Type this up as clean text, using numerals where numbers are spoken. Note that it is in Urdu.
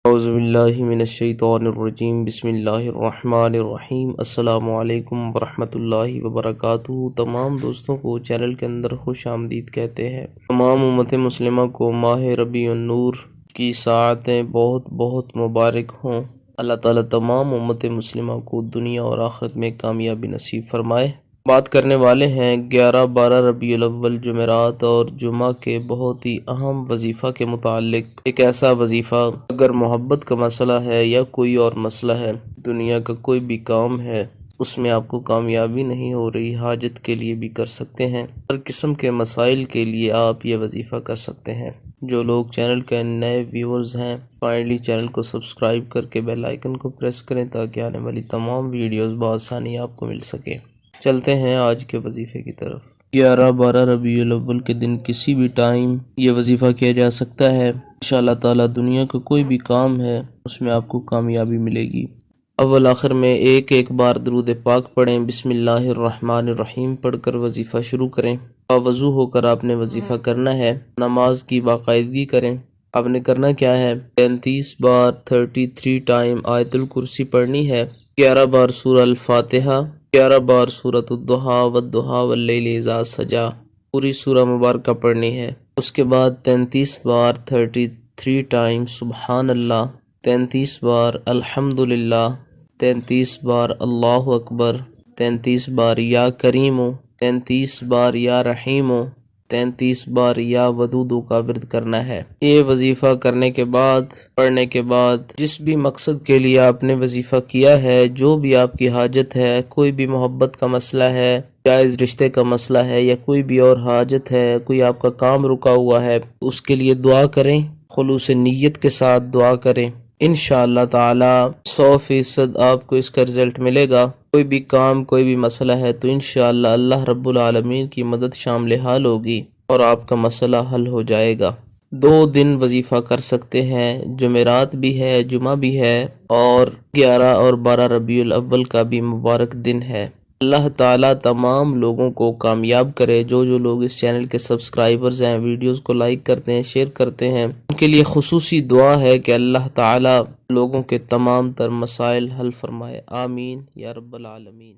اعوذ باللہ من الشیطان الرجیم بسم اللہ الرحمن الرحیم السلام علیکم ورحمۃ اللہ وبرکاتہ۔ تمام دوستوں کو چینل کے اندر خوش آمدید کہتے ہیں۔ تمام امت مسلمہ کو ماہ ربیع النور کی ساعتیں بہت بہت مبارک ہوں۔ اللہ تعالیٰ تمام امت مسلمہ کو دنیا اور آخرت میں کامیابی نصیب فرمائے۔ بات کرنے والے ہیں 11-12 ربیع الاول جمعرات اور جمعہ کے بہت ہی اہم وظیفہ کے متعلق۔ ایک ایسا وظیفہ اگر محبت کا مسئلہ ہے یا کوئی اور مسئلہ ہے، دنیا کا کوئی بھی کام ہے، اس میں آپ کو کامیابی نہیں ہو رہی، حاجت کے لیے بھی کر سکتے ہیں، ہر قسم کے مسائل کے لیے آپ یہ وظیفہ کر سکتے ہیں۔ جو لوگ چینل کے نئے ویورز ہیں، کائنڈلی چینل کو سبسکرائب کر کے بیل آئیکن کو پریس کریں تاکہ آنے والی تمام ویڈیوز بآسانی آپ کو مل سکے۔ چلتے ہیں آج کے وظیفے کی طرف۔ 11-12 ربیع الاول کے دن کسی بھی ٹائم یہ وظیفہ کیا جا سکتا ہے۔ انشاءاللہ تعالیٰ دنیا کا کوئی بھی کام ہے اس میں آپ کو کامیابی ملے گی۔ اول آخر میں ایک بار درود پاک پڑھیں، بسم اللہ الرحمن الرحیم پڑھ کر وظیفہ شروع کریں۔ وضو ہو کر آپ نے وظیفہ کرنا ہے، نماز کی باقاعدگی کریں۔ آپ نے کرنا کیا ہے، 33 بار 33 ٹائم آیت الکرسی پڑھنی ہے، 11 بار سورہ الفاتحہ، 11 بار سورۃ الضحیٰ والضحیٰ واللیل اذا سجا، پوری سورہ مبارکہ پڑھنی ہے۔ اس کے بعد 33 بار 33 ٹائم سبحان اللہ، 33 بار الحمدللہ، 33 بار اللہ اکبر، 33 بار یا کریمو، 33 بار یا رحیمو، 33 بار یا ودودو کا ورد کرنا ہے۔ یہ وظیفہ کرنے کے بعد، پڑھنے کے بعد، جس بھی مقصد کے لیے آپ نے وظیفہ کیا ہے، جو بھی آپ کی حاجت ہے، کوئی بھی محبت کا مسئلہ ہے، جائز رشتے کا مسئلہ ہے، یا کوئی بھی اور حاجت ہے، کوئی آپ کا کام رکا ہوا ہے، اس کے لیے دعا کریں، خلوص نیت کے ساتھ دعا کریں۔ انشاءاللہ تعالی 100% آپ کو اس کا رزلٹ ملے گا۔ کوئی بھی کام، کوئی بھی مسئلہ ہے تو انشاءاللہ اللہ رب العالمین کی مدد شامل حال ہوگی اور آپ کا مسئلہ حل ہو جائے گا۔ 2 دن وظیفہ کر سکتے ہیں، جمعرات بھی ہے، جمعہ بھی ہے، اور 11 اور 12 ربیع الاول کا بھی مبارک دن ہے۔ اللہ تعالیٰ تمام لوگوں کو کامیاب کرے۔ جو لوگ اس چینل کے سبسکرائبرز ہیں، ویڈیوز کو لائک کرتے ہیں، شیئر کرتے ہیں، ان کے لیے خصوصی دعا ہے کہ اللہ تعالیٰ لوگوں کے تمام تر مسائل حل فرمائے، آمین یا رب العالمین۔